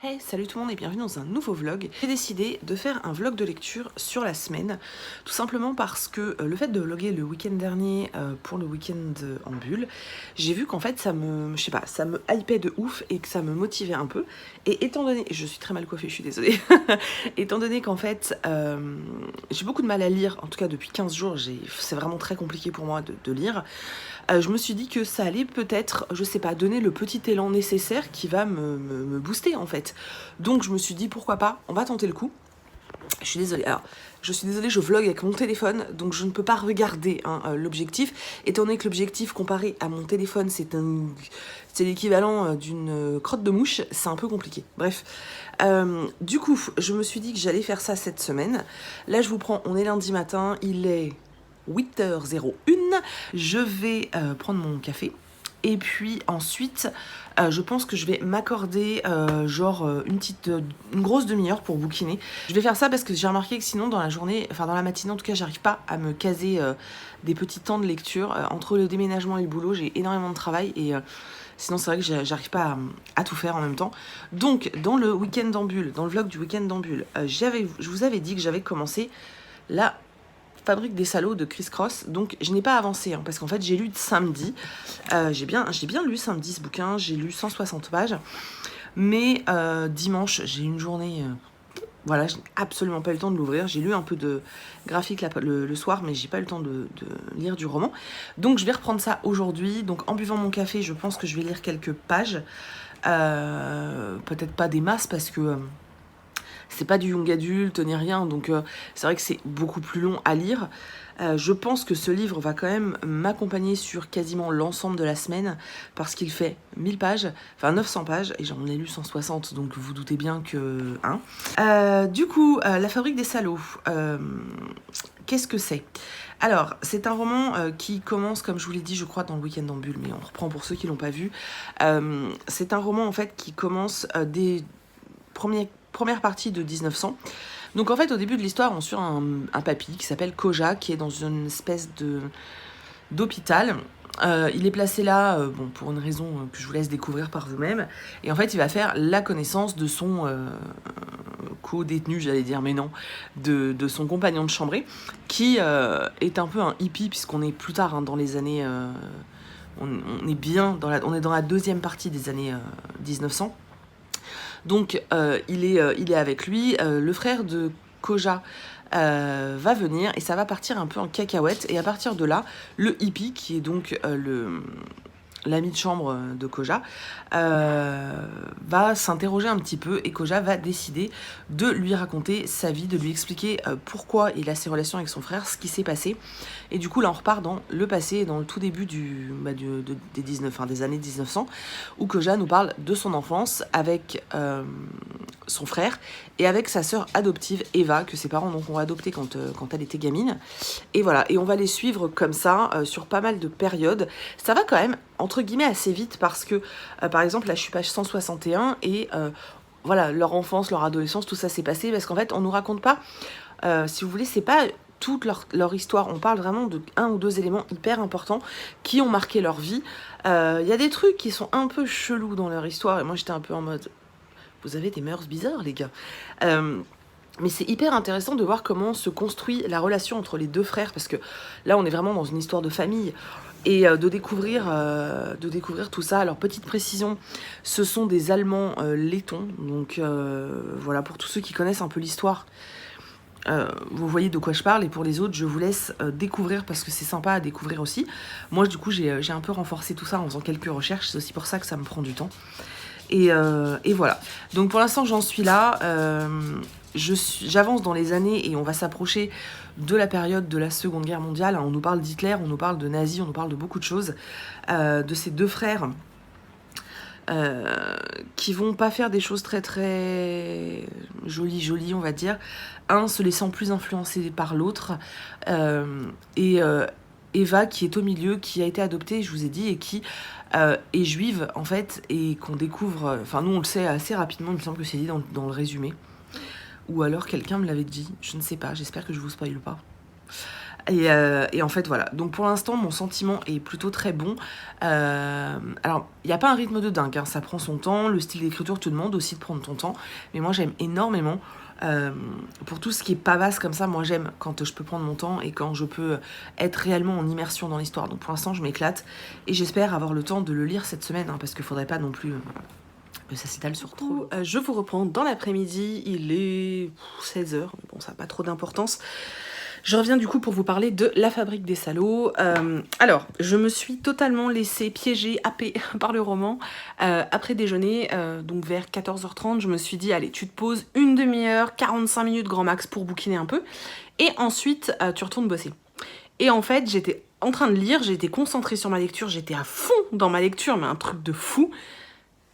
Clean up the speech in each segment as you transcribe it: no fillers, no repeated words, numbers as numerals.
Hey, salut tout le monde et bienvenue dans un nouveau vlog. J'ai décidé de faire un vlog de lecture sur la semaine, tout simplement parce que le fait de vlogger le week-end dernier pour le week-end en bulle, j'ai vu qu'en fait ça me, je sais pas, ça me hypait de ouf et que ça me motivait un peu. Et étant donné, je suis très mal coiffée, je suis désolée, étant donné qu'en fait j'ai beaucoup de mal à lire, en tout cas depuis 15 jours, c'est vraiment très compliqué pour moi de lire. Je me suis dit que ça allait peut-être, je sais pas, donner le petit élan nécessaire qui va me booster en fait. Donc je me suis dit pourquoi pas, on va tenter le coup. Je suis désolée. Alors, je suis désolée, je vlog avec mon téléphone, donc je ne peux pas regarder l'objectif. Étant donné que l'objectif comparé à mon téléphone, c'est l'équivalent d'une crotte de mouche, c'est un peu compliqué. Bref. Du coup, je me suis dit que j'allais faire ça cette semaine. Là, je vous prends, on est lundi matin, il est 8h01. Je vais prendre mon café. Et puis ensuite, je pense que je vais m'accorder une grosse demi-heure pour bouquiner. Je vais faire ça parce que j'ai remarqué que sinon dans la journée, enfin dans la matinée en tout cas, j'arrive pas à me caser des petits temps de lecture. Entre le déménagement et le boulot, j'ai énormément de travail et sinon c'est vrai que j'arrive pas à tout faire en même temps. Donc dans le week-end en bulle, dans le vlog du week-end en bulle, je vous avais dit que j'avais commencé la Fabrique des salauds de Chris Cross. Donc je n'ai pas avancé parce qu'en fait j'ai lu samedi. J'ai bien lu samedi ce bouquin. J'ai lu 160 pages. Mais dimanche j'ai une journée. Voilà, j'ai absolument pas eu le temps de l'ouvrir. J'ai lu un peu de graphique le soir, mais j'ai pas eu le temps de lire du roman. Donc je vais reprendre ça aujourd'hui. Donc en buvant mon café, je pense que je vais lire quelques pages. Peut-être pas des masses parce que c'est pas du young adulte ni rien, donc c'est vrai que c'est beaucoup plus long à lire. Je pense que ce livre va quand même m'accompagner sur quasiment l'ensemble de la semaine parce qu'il fait 1000 pages, enfin 900 pages, et j'en ai lu 160, donc vous doutez bien que... Du coup, La Fabrique des salauds, qu'est-ce que c'est ? Alors, c'est un roman qui commence, comme je vous l'ai dit, je crois, dans le week-end en bulle, mais on reprend pour ceux qui l'ont pas vu. C'est un roman, en fait, qui commence des première partie de 1900. Donc en fait, au début de l'histoire, on suit un papy qui s'appelle Koja, qui est dans une espèce d'hôpital. Il est placé là pour une raison que je vous laisse découvrir par vous-même. Et en fait, il va faire la connaissance de son co-détenu, j'allais dire, mais non, de son compagnon de chambrée, qui est un peu un hippie, puisqu'on est plus tard dans les années... on est dans la deuxième partie des années 1900. Donc il est avec lui, le frère de Koja va venir et ça va partir un peu en cacahuète. Et à partir de là, le hippie, qui est donc l'ami de chambre de Koja, va s'interroger un petit peu et Koja va décider de lui raconter sa vie, de lui expliquer pourquoi il a ses relations avec son frère, ce qui s'est passé. Et du coup, là, on repart dans le passé, dans le tout début des années 1900, où Koja nous parle de son enfance avec son frère et avec sa sœur adoptive Eva, que ses parents donc, ont adoptée quand elle était gamine. Et voilà, et on va les suivre comme ça sur pas mal de périodes. Ça va quand même, entre guillemets, assez vite parce que, par exemple, là, je suis page 161 et voilà, leur enfance, leur adolescence, tout ça s'est passé parce qu'en fait, on nous raconte pas, si vous voulez, c'est pas toute leur histoire. On parle vraiment de un ou deux éléments hyper importants qui ont marqué leur vie. Y a des trucs qui sont un peu chelous dans leur histoire et moi, j'étais un peu en mode... Vous avez des mœurs bizarres, les gars. Mais c'est hyper intéressant de voir comment se construit la relation entre les deux frères, parce que là, on est vraiment dans une histoire de famille. Et de découvrir tout ça. Alors, petite précision, ce sont des Allemands lettons. Donc, voilà, pour tous ceux qui connaissent un peu l'histoire, vous voyez de quoi je parle. Et pour les autres, je vous laisse découvrir, parce que c'est sympa à découvrir aussi. Moi, du coup, j'ai un peu renforcé tout ça en faisant quelques recherches. C'est aussi pour ça que ça me prend du temps. Et voilà. Donc pour l'instant, j'en suis là. J'avance dans les années et on va s'approcher de la période de la Seconde Guerre mondiale. On nous parle d'Hitler, on nous parle de nazis, on nous parle de beaucoup de choses. De ces deux frères qui vont pas faire des choses très très jolies, on va dire. Un se laissant plus influencer par l'autre. Et Eva qui est au milieu, qui a été adoptée, je vous ai dit, et qui est juive en fait, et qu'on découvre, enfin nous on le sait assez rapidement, il me semble que c'est dit dans le résumé, ou alors quelqu'un me l'avait dit, je ne sais pas, j'espère que je vous spoil pas. Et en fait, voilà. Donc pour l'instant, mon sentiment est plutôt très bon. Alors, il n'y a pas un rythme de dingue, hein. Ça prend son temps. Le style d'écriture te demande aussi de prendre ton temps. Mais moi, j'aime énormément. Pour tout ce qui est pavasse comme ça, moi j'aime quand je peux prendre mon temps et quand je peux être réellement en immersion dans l'histoire. Donc pour l'instant, je m'éclate. Et j'espère avoir le temps de le lire cette semaine, hein, parce qu'il ne faudrait pas non plus que ça s'étale sur trop. Je vous reprends dans l'après-midi. Il est 16h. Bon, ça n'a pas trop d'importance. Je reviens du coup pour vous parler de La Fabrique des Salauds. Alors, je me suis totalement laissée piéger, happer par le roman. Après déjeuner, donc vers 14h30, je me suis dit, allez, tu te poses une demi-heure, 45 minutes grand max pour bouquiner un peu. Et ensuite, tu retournes bosser. Et en fait, j'étais en train de lire, j'étais concentrée sur ma lecture, j'étais à fond dans ma lecture, mais un truc de fou.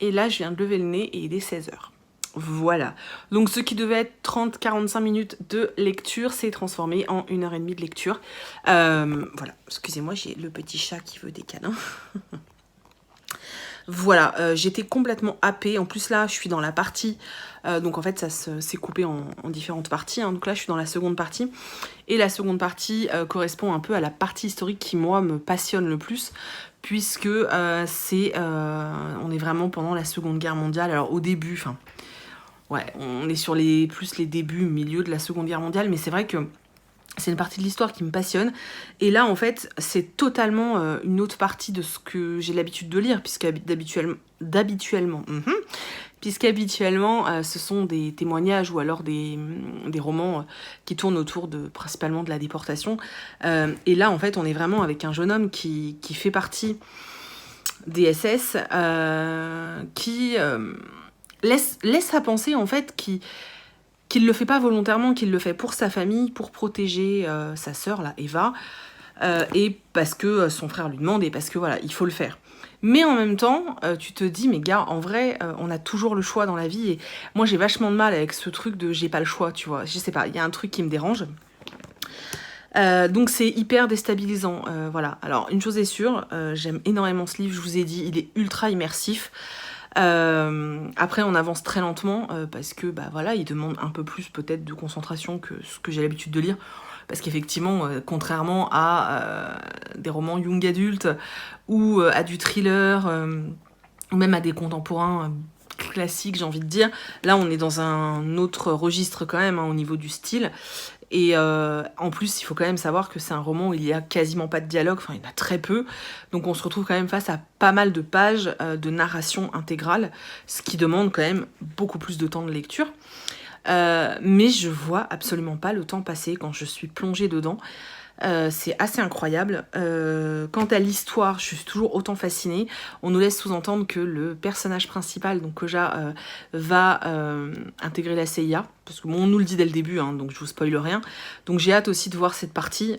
Et là, je viens de lever le nez et il est 16h. Voilà, donc ce qui devait être 30-45 minutes de lecture s'est transformé en 1h30 de lecture. Voilà, excusez-moi, j'ai le petit chat qui veut des câlins. Voilà, j'étais complètement happée. En plus là, je suis dans la partie, donc en fait ça s'est coupé en différentes parties, hein. Donc là je suis dans la seconde partie. Et la seconde partie correspond un peu à la partie historique qui moi me passionne le plus. Puisque on est vraiment pendant la Seconde Guerre mondiale. Alors au début, enfin... Ouais, on est sur plus les débuts, milieu de la Seconde Guerre mondiale, mais c'est vrai que c'est une partie de l'histoire qui me passionne. Et là, en fait, c'est totalement une autre partie de ce que j'ai l'habitude de lire, puisqu'habituellement, ce sont des témoignages ou alors des romans qui tournent autour principalement de la déportation. Et là, en fait, on est vraiment avec un jeune homme qui fait partie des SS, qui... laisse à penser en fait qu'il le fait pas volontairement, qu'il le fait pour sa famille, pour protéger sa sœur, là, Eva, et parce que son frère lui demande, et parce que voilà, il faut le faire. Mais en même temps, tu te dis, mais gars, en vrai, on a toujours le choix dans la vie, et moi j'ai vachement de mal avec ce truc de j'ai pas le choix, tu vois, je sais pas, il y a un truc qui me dérange. Donc c'est hyper déstabilisant, voilà. Alors une chose est sûre, j'aime énormément ce livre, je vous ai dit, il est ultra immersif. Après on avance très lentement parce que bah voilà, il demande un peu plus peut-être de concentration que ce que j'ai l'habitude de lire, parce qu'effectivement contrairement à des romans young adultes ou à du thriller ou même à des contemporains classiques, j'ai envie de dire, là on est dans un autre registre quand même, hein, au niveau du style. Et en plus, il faut quand même savoir que c'est un roman où il n'y a quasiment pas de dialogue, enfin il y en a très peu. Donc on se retrouve quand même face à pas mal de pages de narration intégrale, ce qui demande quand même beaucoup plus de temps de lecture. Mais je vois absolument pas le temps passer quand je suis plongée dedans. C'est assez incroyable. Quant à l'histoire, je suis toujours autant fascinée. On nous laisse sous-entendre que le personnage principal, donc Koja, va intégrer la CIA. Parce que bon, on nous le dit dès le début, hein, donc je vous spoile rien. Donc j'ai hâte aussi de voir cette partie,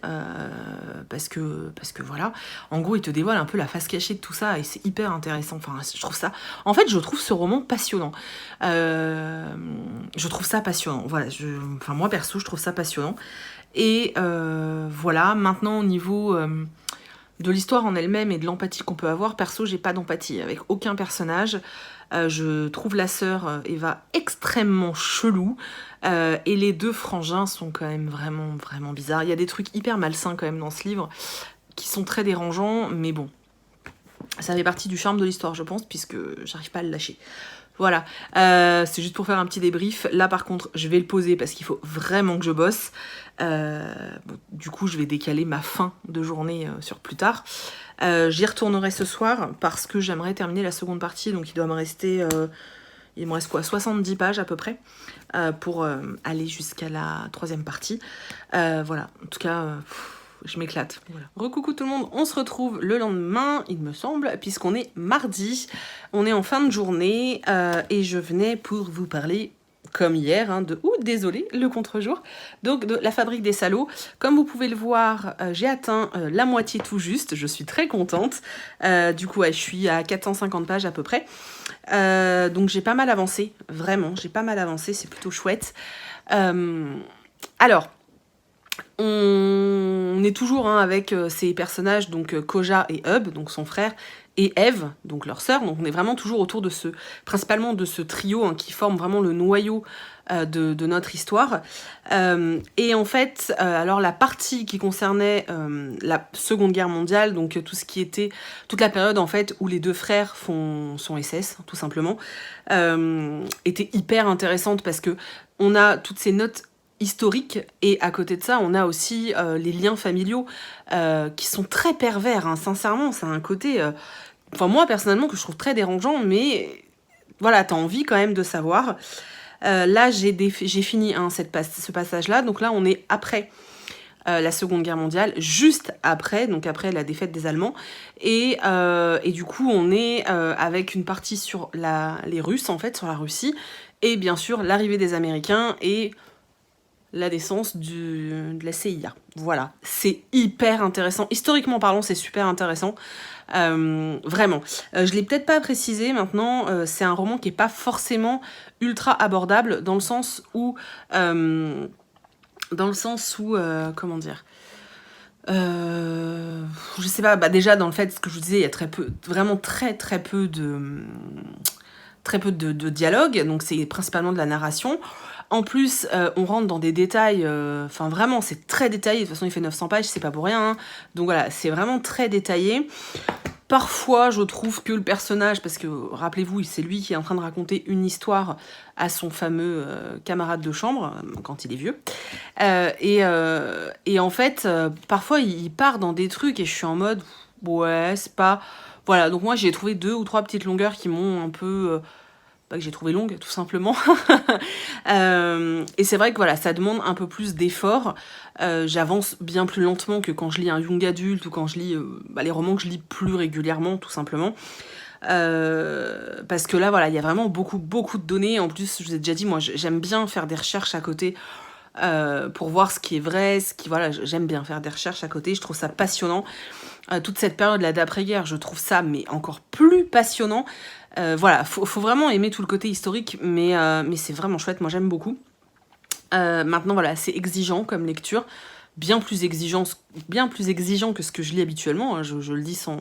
parce que voilà. En gros, il te dévoile un peu la face cachée de tout ça, et c'est hyper intéressant. Enfin, je trouve ça... En fait, je trouve ce roman passionnant. Je trouve ça passionnant. Voilà, enfin, moi, perso, je trouve ça passionnant. Et voilà, maintenant au niveau de l'histoire en elle-même et de l'empathie qu'on peut avoir, perso j'ai pas d'empathie avec aucun personnage. Je trouve la sœur Eva extrêmement chelou, et les deux frangins sont quand même vraiment bizarres. Il y a des trucs hyper malsains quand même dans ce livre qui sont très dérangeants, mais bon, ça fait partie du charme de l'histoire je pense, puisque j'arrive pas à le lâcher. Voilà, c'est juste pour faire un petit débrief. Là par contre je vais le poser parce qu'il faut vraiment que je bosse. Bon, du coup je vais décaler ma fin de journée sur plus tard. J'y retournerai ce soir parce que j'aimerais terminer la seconde partie. Donc il doit me rester, il me reste quoi, 70 pages à peu près, pour aller jusqu'à la troisième partie. Voilà, en tout cas... je m'éclate. Voilà. Recoucou tout le monde, on se retrouve le lendemain, il me semble, puisqu'on est mardi. On est en fin de journée et je venais pour vous parler, comme hier, hein, désolé, le contre-jour, donc de La Fabrique des Salauds. Comme vous pouvez le voir, j'ai atteint la moitié tout juste, je suis très contente. Du coup, ouais, je suis à 450 pages à peu près. Donc j'ai pas mal avancé, vraiment, j'ai pas mal avancé, c'est plutôt chouette. Alors... on est toujours avec ces personnages, donc Koja et Hub, donc son frère, et Eve, donc leur sœur. Donc on est vraiment toujours autour de principalement de ce trio qui forme vraiment le noyau de notre histoire. Et en fait, alors la partie qui concernait la Seconde Guerre mondiale, donc tout ce qui était toute la période en fait où les deux frères sont SS, tout simplement, était hyper intéressante parce que on a toutes ces notes historiques et à côté de ça, on a aussi les liens familiaux qui sont très pervers. Sincèrement, ça a un côté, enfin moi personnellement que je trouve très dérangeant, mais voilà, t'as envie quand même de savoir. Là, j'ai fini ce passage-là. Donc là, on est après la Seconde Guerre mondiale, juste après, donc après la défaite des Allemands. Et du coup, on est avec une partie sur les Russes, en fait, sur la Russie. Et bien sûr, l'arrivée des Américains et la naissance de la CIA. Voilà, c'est hyper intéressant. Historiquement parlant, c'est super intéressant. Vraiment. Je l'ai peut-être pas précisé maintenant, c'est un roman qui est pas forcément ultra abordable dans le sens où comment dire, je sais pas, déjà dans le fait, ce que je vous disais, il y a très peu, vraiment très peu de dialogue, donc c'est principalement de la narration. En plus, on rentre dans des détails, enfin vraiment, c'est très détaillé. De toute façon, il fait 900 pages, c'est pas pour rien. Donc voilà, c'est vraiment très détaillé. Parfois, je trouve que le personnage, parce que rappelez-vous, c'est lui qui est en train de raconter une histoire à son fameux camarade de chambre, quand il est vieux. Et en fait, parfois, il part dans des trucs et je suis en mode, ouais, c'est pas... Voilà, donc moi, j'ai trouvé 2 ou 3 petites longueurs qui m'ont un peu... que j'ai trouvé longue, tout simplement. Et c'est vrai que voilà, ça demande un peu plus d'effort. J'avance bien plus lentement que quand je lis un young adulte ou quand je lis les romans que je lis plus régulièrement, tout simplement. Parce que là, voilà, il y a vraiment beaucoup de données. En plus, je vous ai déjà dit, moi, j'aime bien faire des recherches à côté pour voir ce qui est vrai, voilà, j'aime bien faire des recherches à côté. Je trouve ça passionnant. Toute cette période là d'après-guerre, je trouve ça mais encore plus passionnant. Voilà, faut vraiment aimer tout le côté historique, mais c'est vraiment chouette, moi j'aime beaucoup. Maintenant voilà, c'est exigeant comme lecture, bien plus exigeant que ce que je lis habituellement, je le dis sans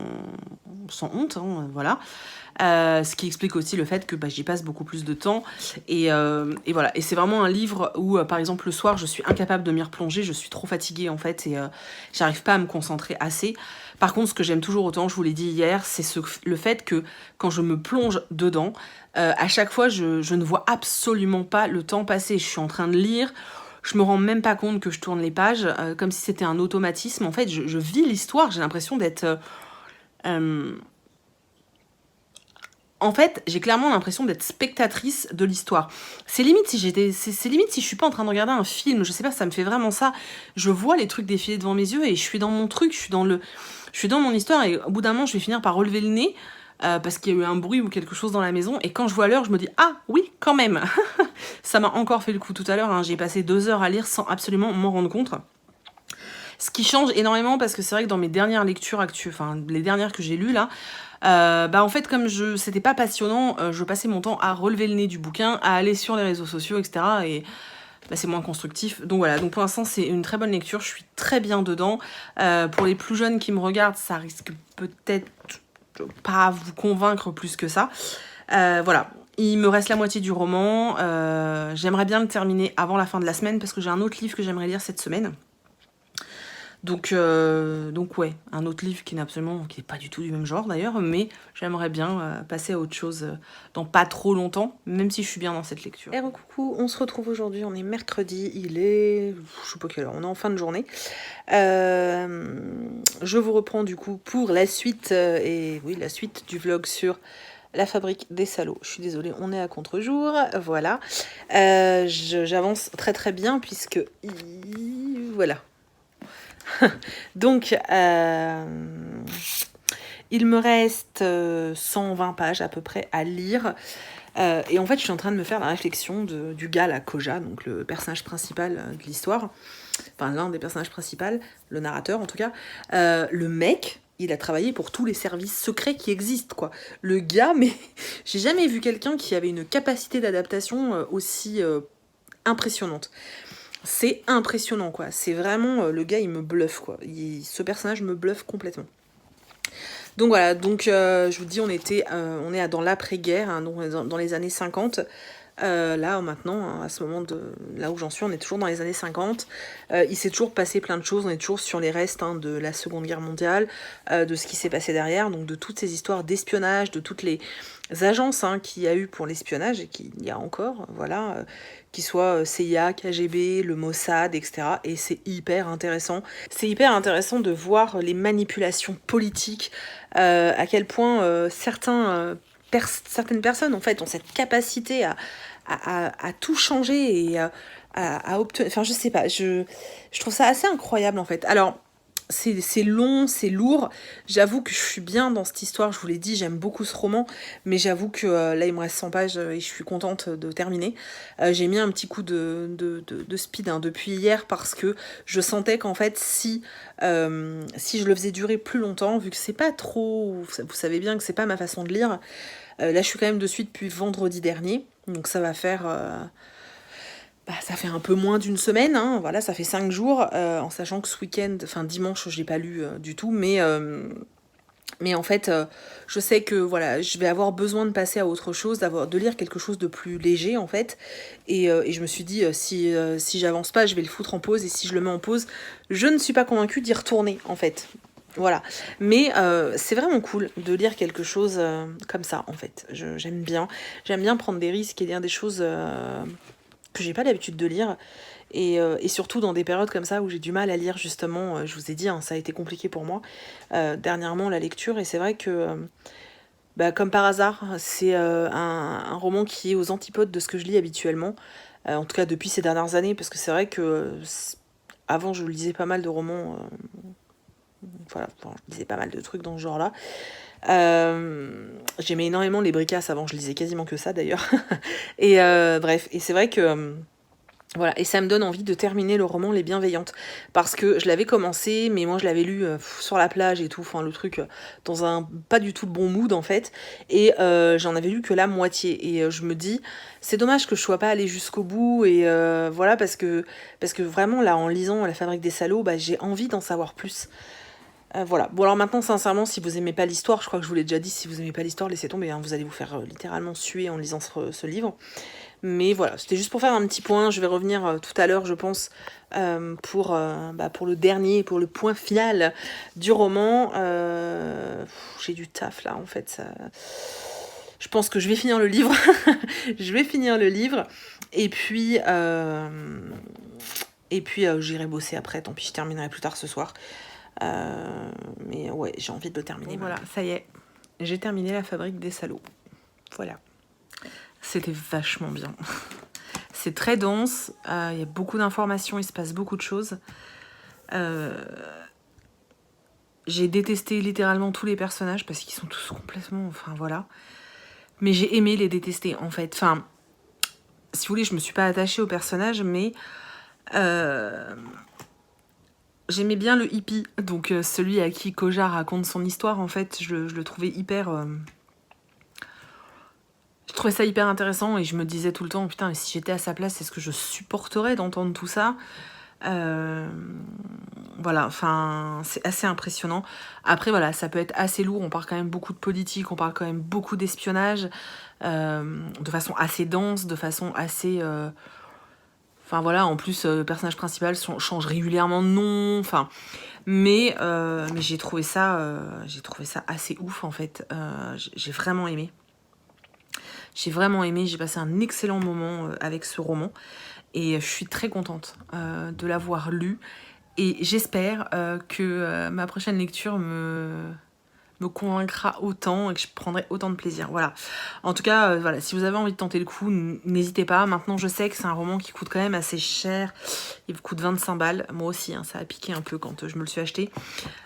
honte, voilà. Ce qui explique aussi le fait que j'y passe beaucoup plus de temps et voilà, et c'est vraiment un livre où par exemple le soir je suis incapable de m'y replonger, je suis trop fatiguée en fait et j'arrive pas à me concentrer assez. Par contre, ce que j'aime toujours autant, je vous l'ai dit hier, c'est le fait que quand je me plonge dedans, à chaque fois je ne vois absolument pas le temps passer. Je suis en train de lire, je me rends même pas compte que je tourne les pages, comme si c'était un automatisme. En fait, je vis l'histoire, j'ai l'impression d'être... en fait, j'ai clairement l'impression d'être spectatrice de l'histoire. C'est limite si je suis pas en train de regarder un film, je sais pas, ça me fait vraiment ça. Je vois les trucs défiler devant mes yeux et je suis dans mon truc, je suis dans mon histoire et au bout d'un moment, je vais finir par relever le nez parce qu'il y a eu un bruit ou quelque chose dans la maison et quand je vois l'heure, je me dis ah oui, quand même. Ça m'a encore fait le coup tout à l'heure, j'ai passé 2 heures à lire sans absolument m'en rendre compte. Ce qui change énormément parce que c'est vrai que dans mes dernières lectures actuelles, enfin les dernières que j'ai lues là, en fait comme c'était pas passionnant, je passais mon temps à relever le nez du bouquin, à aller sur les réseaux sociaux, etc. Et c'est moins constructif. Donc voilà, donc pour l'instant c'est une très bonne lecture, je suis très bien dedans. Pour les plus jeunes qui me regardent, ça risque peut-être pas vous convaincre plus que ça. Voilà. Il me reste la moitié du roman. J'aimerais bien le terminer avant la fin de la semaine parce que j'ai un autre livre que j'aimerais lire cette semaine. Donc ouais, un autre livre qui n'est pas du tout du même genre d'ailleurs, mais j'aimerais bien passer à autre chose dans pas trop longtemps, même si je suis bien dans cette lecture. Coucou, on se retrouve aujourd'hui, on est mercredi, il est... je sais pas quelle heure, on est en fin de journée. Je vous reprends du coup pour la suite, la suite du vlog sur la fabrique des salauds. Je suis désolée, on est à contre-jour, voilà. J'avance très très bien puisque... voilà. Donc, il me reste 120 pages à peu près à lire. Et en fait, je suis en train de me faire la réflexion du gars, la Koja, donc le personnage principal de l'histoire. Enfin, l'un des personnages principaux, le narrateur en tout cas. Le mec, il a travaillé pour tous les services secrets qui existent, quoi. Le gars, mais j'ai jamais vu quelqu'un qui avait une capacité d'adaptation aussi impressionnante. C'est impressionnant, quoi. C'est vraiment... le gars, il me bluffe, quoi. Ce personnage me bluffe complètement. Donc voilà, donc je vous dis, on est dans l'après-guerre, hein, donc dans les années 50. Là maintenant, hein, à ce moment là où j'en suis, on est toujours dans les années 50. Il s'est toujours passé plein de choses, on est toujours sur les restes, hein, de la Seconde Guerre mondiale, de ce qui s'est passé derrière, donc de toutes ces histoires d'espionnage, de toutes les agences, hein, qu'il y a eu pour l'espionnage et qu'il y a encore, voilà, qu'ils soient CIA, KGB, le Mossad, etc. Et c'est hyper intéressant. C'est hyper intéressant de voir les manipulations politiques, à quel point certaines personnes en fait ont cette capacité à tout changer et à obtenir. Enfin, je sais pas, je trouve ça assez incroyable en fait. Alors, c'est long, c'est lourd. J'avoue que je suis bien dans cette histoire, je vous l'ai dit, j'aime beaucoup ce roman, mais j'avoue que là, il me reste 100 pages et je suis contente de terminer. J'ai mis un petit coup de speed, hein, depuis hier parce que je sentais qu'en fait, si je le faisais durer plus longtemps, vu que c'est pas trop. Vous savez bien que c'est pas ma façon de lire. Là, je suis quand même dessus depuis vendredi dernier, donc ça va faire. Ça fait un peu moins d'une semaine, hein, voilà, ça fait 5 jours, en sachant que ce week-end, enfin dimanche, je l'ai pas lu du tout, mais en fait, je sais que voilà, je vais avoir besoin de passer à autre chose, de lire quelque chose de plus léger en fait, et je me suis dit, si j'avance pas, je vais le foutre en pause, et si je le mets en pause, je ne suis pas convaincue d'y retourner en fait. Voilà, mais c'est vraiment cool de lire quelque chose comme ça en fait. J'aime bien prendre des risques et lire des choses que j'ai pas l'habitude de lire, et surtout dans des périodes comme ça où j'ai du mal à lire justement. Je vous ai dit, hein, ça a été compliqué pour moi dernièrement la lecture, et c'est vrai que comme par hasard, c'est un roman qui est aux antipodes de ce que je lis habituellement, en tout cas depuis ces dernières années, parce que c'est vrai que avant je lisais pas mal de romans, voilà, enfin, je lisais pas mal de trucs dans ce genre-là. J'aimais énormément les Bricasses avant, je lisais quasiment que ça d'ailleurs. Et bref, et c'est vrai que voilà, et ça me donne envie de terminer le roman Les Bienveillantes, parce que je l'avais commencé, mais moi je l'avais lu sur la plage et tout, enfin le truc dans un pas du tout le bon mood en fait, et j'en avais lu que la moitié, et je me dis, c'est dommage que je sois pas allée jusqu'au bout, et voilà, parce que vraiment là, en lisant La Fabrique des Salauds, j'ai envie d'en savoir plus. Voilà. Bon, alors maintenant, sincèrement, si vous aimez pas l'histoire, je crois que je vous l'ai déjà dit, si vous aimez pas l'histoire, laissez tomber, hein, vous allez vous faire littéralement suer en lisant ce livre. Mais voilà, c'était juste pour faire un petit point. Je vais revenir tout à l'heure, je pense, pour le dernier, pour le point final du roman. J'ai du taf là, en fait. Je pense que je vais finir le livre. Je vais finir le livre. Et puis, j'irai bosser après. Tant pis, je terminerai plus tard ce soir. Mais ouais, j'ai envie de le terminer. Voilà, ça y est, j'ai terminé La Fabrique des Salauds. Voilà. C'était vachement bien. C'est très dense, il y a beaucoup d'informations, il se passe beaucoup de choses. J'ai détesté littéralement tous les personnages parce qu'ils sont tous complètement... Enfin, voilà. Mais j'ai aimé les détester, en fait. Enfin, si vous voulez, je me suis pas attachée aux personnages, mais... J'aimais bien le hippie, donc celui à qui Koja raconte son histoire, en fait, je le trouvais hyper... Je trouvais ça hyper intéressant, et je me disais tout le temps, putain, si j'étais à sa place, est-ce que je supporterais d'entendre tout ça ? Voilà, enfin, c'est assez impressionnant. Après, voilà, ça peut être assez lourd, on parle quand même beaucoup de politique, on parle quand même beaucoup d'espionnage, de façon assez dense, de façon assez... Enfin voilà, en plus, le personnage principal change régulièrement de nom, enfin... Mais j'ai trouvé ça assez ouf, en fait. J'ai vraiment aimé. J'ai passé un excellent moment avec ce roman, et je suis très contente de l'avoir lu, et j'espère que ma prochaine lecture me convaincra autant et que je prendrai autant de plaisir. Voilà. En tout cas, voilà, si vous avez envie de tenter le coup, n'hésitez pas. Maintenant, je sais que c'est un roman qui coûte quand même assez cher. Il coûte 25 balles. Moi aussi, hein, ça a piqué un peu quand je me le suis acheté.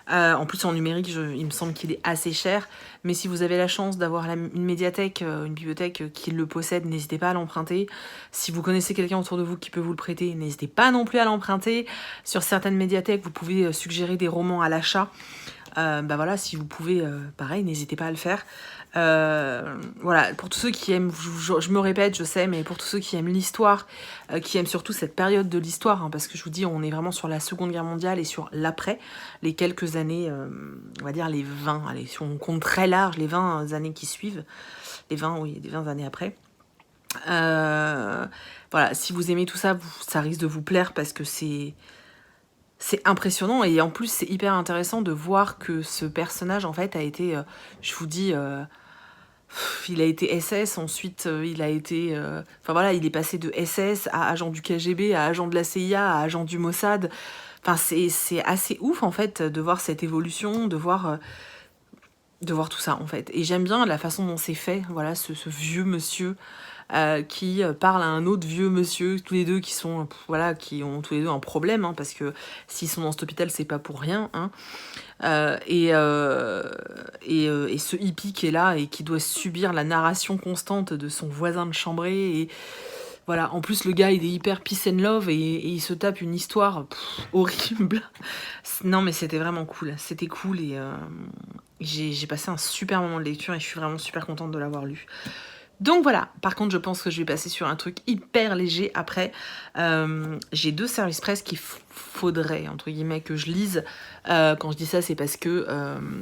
En plus, en numérique, il me semble qu'il est assez cher. Mais si vous avez la chance d'avoir une médiathèque, une bibliothèque qui le possède, n'hésitez pas à l'emprunter. Si vous connaissez quelqu'un autour de vous qui peut vous le prêter, n'hésitez pas non plus à l'emprunter. Sur certaines médiathèques, vous pouvez suggérer des romans à l'achat. Voilà, si vous pouvez, pareil, n'hésitez pas à le faire. Voilà, pour tous ceux qui aiment, je me répète, je sais, mais pour tous ceux qui aiment l'histoire, qui aiment surtout cette période de l'histoire, hein, parce que je vous dis, on est vraiment sur la Seconde Guerre mondiale et sur l'après, les quelques années, on va dire les 20, allez, si on compte très large, les 20 années qui suivent, les 20, oui, les 20 années après. Voilà, si vous aimez tout ça, ça risque de vous plaire parce que c'est impressionnant et en plus c'est hyper intéressant de voir que ce personnage en fait a été, je vous dis, il a été SS, ensuite il a été, enfin voilà, il est passé de SS à agent du KGB, à agent de la CIA, à agent du Mossad. Enfin c'est assez ouf en fait de voir cette évolution, de voir tout ça en fait. Et j'aime bien la façon dont c'est fait, voilà, ce vieux monsieur qui parle à un autre vieux monsieur, tous les deux qui sont, voilà, qui ont tous les deux un problème, hein, parce que s'ils sont dans cet hôpital, c'est pas pour rien, hein. Et ce hippie qui est là et qui doit subir la narration constante de son voisin de chambrée. Et voilà, en plus le gars il est hyper peace and love et il se tape une histoire horrible. Non mais c'était vraiment cool, c'était cool et j'ai passé un super moment de lecture et je suis vraiment super contente de l'avoir lu. Donc voilà, par contre je pense que je vais passer sur un truc hyper léger après. J'ai 2 services presse qu'il faudrait, entre guillemets, que je lise. Quand je dis ça, c'est parce que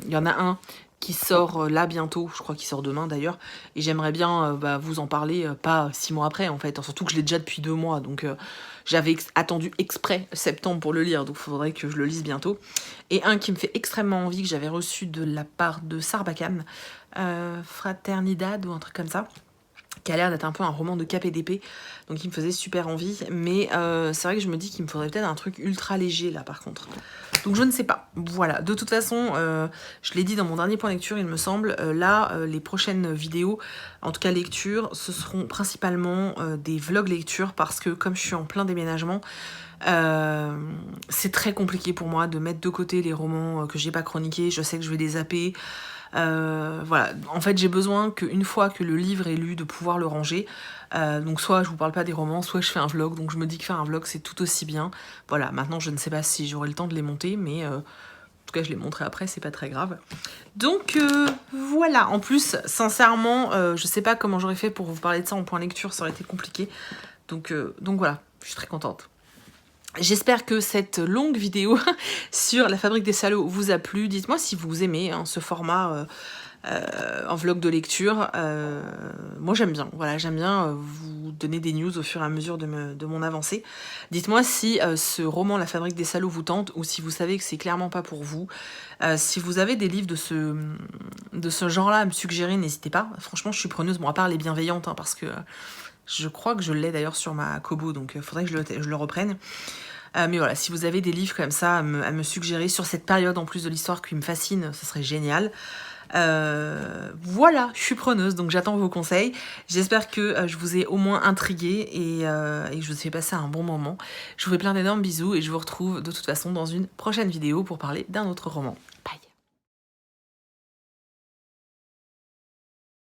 y en a un qui sort là bientôt, je crois qu'il sort demain d'ailleurs, et j'aimerais bien vous en parler, pas 6 mois après en fait, surtout que je l'ai déjà depuis 2 mois, donc j'avais attendu exprès septembre pour le lire, donc il faudrait que je le lise bientôt. Et un qui me fait extrêmement envie, que j'avais reçu de la part de Sarbacane, Fraternidad ou un truc comme ça, qui a l'air d'être un peu un roman de cap et d'épée, donc il me faisait super envie, mais c'est vrai que je me dis qu'il me faudrait peut-être un truc ultra léger là par contre. Donc je ne sais pas, voilà, de toute façon, je l'ai dit dans mon dernier point lecture il me semble, les prochaines vidéos, en tout cas lecture, ce seront principalement des vlogs lecture, parce que comme je suis en plein déménagement, c'est très compliqué pour moi de mettre de côté les romans que j'ai pas chroniqués, je sais que je vais les zapper. Voilà, en fait j'ai besoin qu'une fois que le livre est lu de pouvoir le ranger, donc soit je vous parle pas des romans, soit je fais un vlog, donc je me dis que faire un vlog c'est tout aussi bien. Voilà, maintenant je ne sais pas si j'aurai le temps de les monter, mais en tout cas je les monterai après, c'est pas très grave. Donc voilà, en plus sincèrement je sais pas comment j'aurais fait pour vous parler de ça en point lecture, ça aurait été compliqué, donc voilà, je suis très contente. J'espère que cette longue vidéo sur la fabrique des salauds vous a plu. Dites-moi si vous aimez ce format en vlog de lecture. Moi j'aime bien, voilà, j'aime bien vous donner des news au fur et à mesure de mon avancée. Dites-moi si ce roman La fabrique des salauds vous tente, ou si vous savez que c'est clairement pas pour vous. Si vous avez des livres de ce genre-là à me suggérer, n'hésitez pas. Franchement je suis preneuse, bon à part Les Bienveillantes, hein, parce que je crois que je l'ai d'ailleurs sur ma Kobo, donc il faudrait que je le reprenne. Mais voilà, si vous avez des livres comme ça à me suggérer sur cette période en plus de l'histoire qui me fascine, ça serait génial. Voilà, je suis preneuse, donc j'attends vos conseils. J'espère que je vous ai au moins intrigué et que je vous ai fait passer un bon moment. Je vous fais plein d'énormes bisous et je vous retrouve de toute façon dans une prochaine vidéo pour parler d'un autre roman.